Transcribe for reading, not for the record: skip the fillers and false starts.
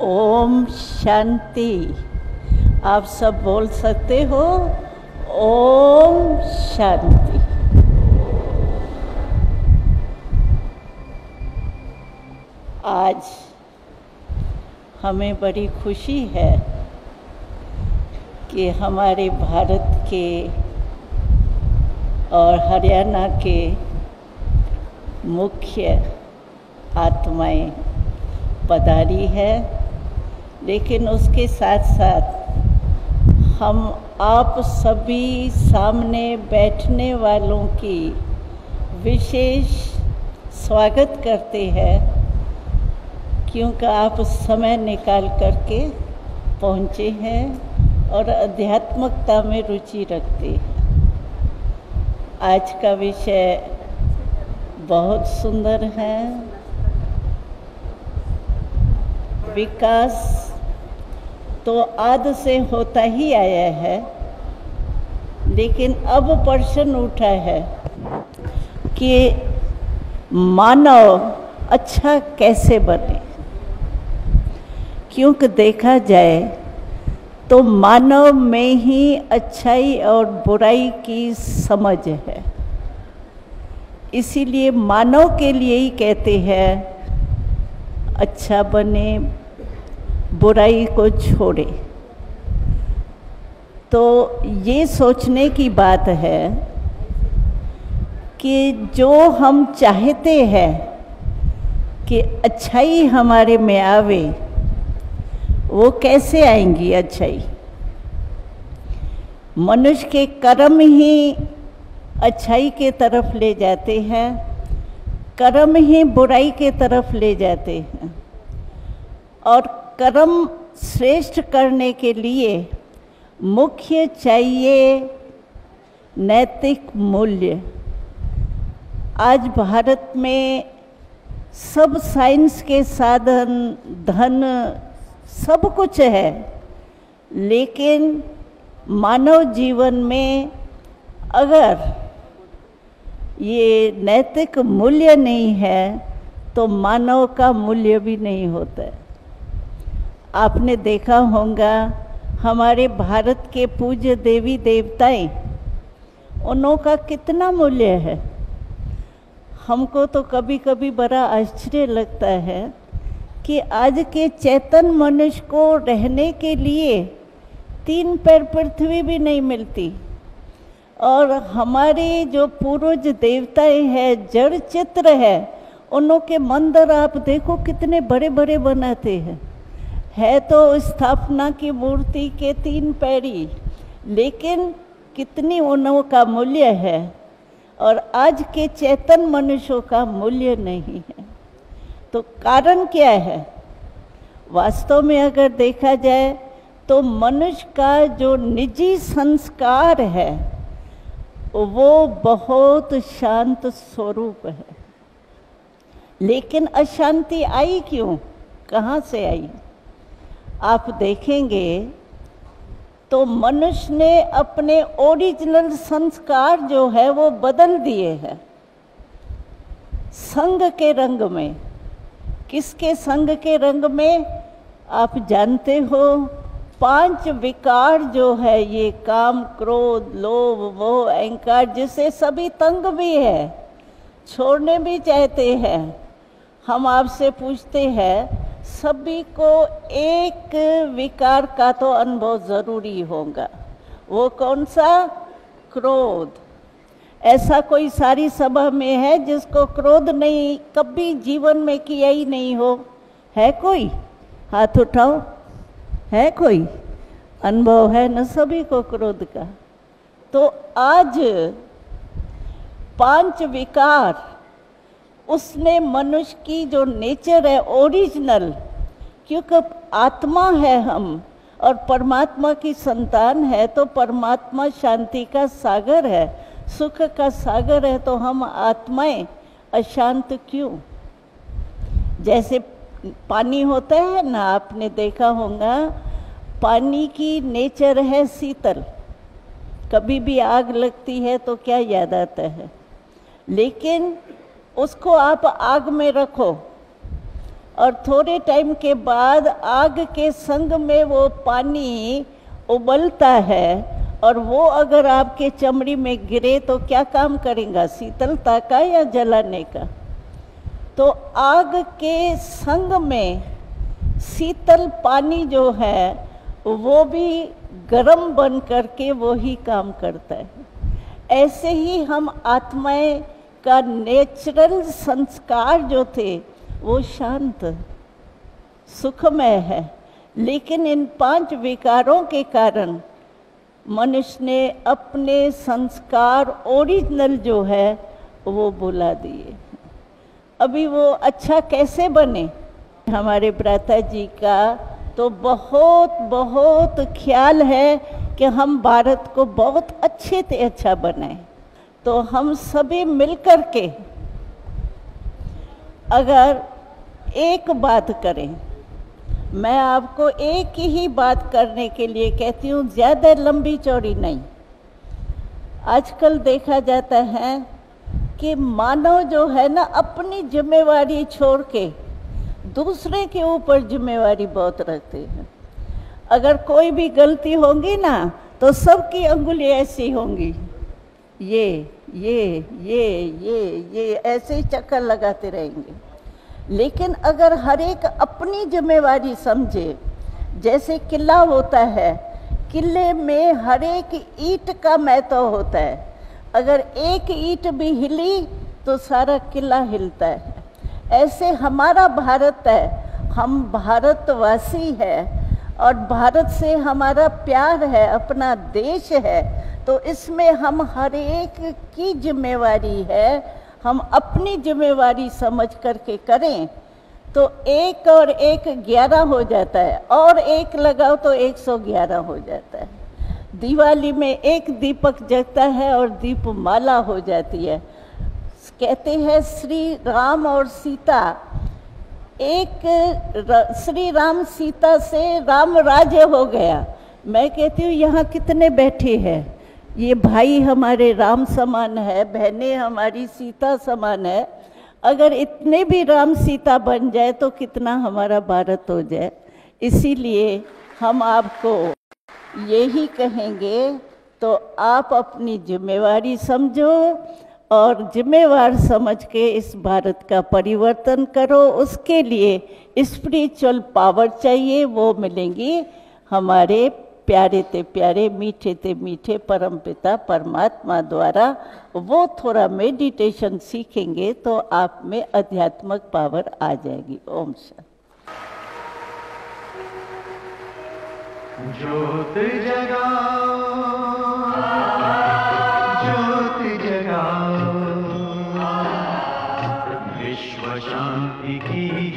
ओम शांति। आप सब बोल सकते हो ओम शांति। आज हमें बड़ी खुशी है कि हमारे भारत के और हरियाणा के मुख्य आत्माएं पधारी है, लेकिन उसके साथ साथ हम आप सभी सामने बैठने वालों की विशेष स्वागत करते हैं, क्योंकि आप समय निकाल करके पहुँचे हैं और आध्यात्मिकता में रुचि रखते हैं। आज का विषय बहुत सुंदर है। विकास तो आदि से होता ही आया है, लेकिन अब प्रश्न उठा है कि मानव अच्छा कैसे बने। क्योंकि देखा जाए तो मानव में ही अच्छाई और बुराई की समझ है। इसीलिए मानव के लिए ही कहते हैं अच्छा बने, बुराई को छोड़े। तो ये सोचने की बात है कि जो हम चाहते हैं कि अच्छाई हमारे में आवे, वो कैसे आएंगी अच्छाई? मनुष्य के कर्म ही अच्छाई के तरफ ले जाते हैं, कर्म ही बुराई के तरफ ले जाते हैं। और कर्म श्रेष्ठ करने के लिए मुख्य चाहिए नैतिक मूल्य। आज भारत में सब साइंस के साधन, धन, सब कुछ है, लेकिन मानव जीवन में अगर ये नैतिक मूल्य नहीं है तो मानव का मूल्य भी नहीं होता है। आपने देखा होगा हमारे भारत के पूज्य देवी देवताएं, उनों का कितना मूल्य है। हमको तो कभी कभी बड़ा आश्चर्य लगता है कि आज के चेतन मनुष्य को रहने के लिए 3 पैर पृथ्वी भी नहीं मिलती। और हमारे जो पूर्वज देवताएं हैं, जड़ चित्र है, उनों के मंदिर आप देखो कितने बड़े बड़े बनाते हैं। है तो स्थापना की मूर्ति के 3 पैरी, लेकिन कितनी उनों का मूल्य है और आज के चेतन मनुष्यों का मूल्य नहीं है। तो कारण क्या है? वास्तव में अगर देखा जाए तो मनुष्य का जो निजी संस्कार है वो बहुत शांत स्वरूप है। लेकिन अशांति आई क्यों? कहाँ से आई? आप देखेंगे तो मनुष्य ने अपने ओरिजिनल संस्कार जो है वो बदल दिए हैं संग के रंग में। किसके संग के रंग में? आप जानते हो 5 विकार जो है, ये काम, क्रोध, लोभ, मोह, अहंकार, जिसे सभी तंग भी है, छोड़ने भी चाहते हैं। हम आपसे पूछते हैं, सभी को एक विकार का तो अनुभव जरूरी होगा। वो कौन सा? क्रोध। ऐसा कोई सारी सभा में है जिसको क्रोध नहीं कभी जीवन में किया ही नहीं हो? है कोई? हाथ उठाओ। है कोई? अनुभव है न सभी को क्रोध का। तो आज 5 विकार, उसने मनुष्य की जो नेचर है ओरिजिनल, क्योंकि आत्मा है हम और परमात्मा की संतान है, तो परमात्मा शांति का सागर है, सुख का सागर है, तो हम आत्माएं अशांत क्यों? जैसे पानी होता है ना, आपने देखा होगा पानी की नेचर है शीतल। कभी भी आग लगती है तो क्या याद आता है? लेकिन उसको आप आग में रखो और थोड़े टाइम के बाद आग के संग में वो पानी उबलता है, और वो अगर आपके चमड़ी में गिरे तो क्या काम करेगा, शीतलता का या जलाने का। तो आग के संग में शीतल पानी जो है वो भी गर्म बन करके वो ही काम करता है। ऐसे ही हम आत्माएं का नेचुरल संस्कार जो थे वो शांत सुखमय है, लेकिन इन 5 विकारों के कारण मनुष्य ने अपने संस्कार ओरिजिनल जो है वो भुला दिए। अभी वो अच्छा कैसे बने? हमारे भ्राता जी का तो बहुत बहुत ख्याल है कि हम भारत को बहुत अच्छे से अच्छा बनाएं। तो हम सभी मिलकर के अगर एक बात करें, मैं आपको एक ही बात करने के लिए कहती हूँ, ज़्यादा लंबी चौड़ी नहीं। आजकल देखा जाता है कि मानव जो है ना अपनी जिम्मेवारी छोड़ के दूसरे के ऊपर जिम्मेवारी बहुत रखते हैं। अगर कोई भी गलती होगी ना तो सबकी अंगुली ऐसी होंगी, ये ऐसे ही चक्कर लगाते रहेंगे। लेकिन अगर हर एक अपनी जिम्मेवारी समझे, जैसे किला होता है, किले में हर एक ईंट का महत्व होता है। अगर एक ईंट भी हिली तो सारा किला हिलता है। ऐसे हमारा भारत है, हम भारतवासी है और भारत से हमारा प्यार है, अपना देश है। तो इसमें हम हर एक की जिम्मेवारी है, हम अपनी जिम्मेवारी समझ करके करें तो 1 और 1 11 हो जाता है, और 1 लगाओ तो 111 हो जाता है। दिवाली में 1 दीपक जगता है और दीपमाला हो जाती है। कहते हैं श्री राम और सीता, श्री राम सीता से राम राज्य हो गया। मैं कहती हूँ यहाँ कितने बैठे हैं, ये भाई हमारे राम समान है, बहनें हमारी सीता समान है। अगर इतने भी राम सीता बन जाए तो कितना हमारा भारत हो जाए। इसीलिए हम आपको यही कहेंगे, तो आप अपनी जिम्मेवारी समझो और जिम्मेवार समझ के इस भारत का परिवर्तन करो। उसके लिए स्पिरिचुअल पावर चाहिए, वो मिलेंगी हमारे प्यारे ते प्यारे, मीठे ते मीठे परमपिता परमात्मा द्वारा। वो थोड़ा मेडिटेशन सीखेंगे तो आप में आध्यात्मिक पावर आ जाएगी। ओम शांति। ज्योत जगाओ, ज्योत जगाओ, विश्व शांति की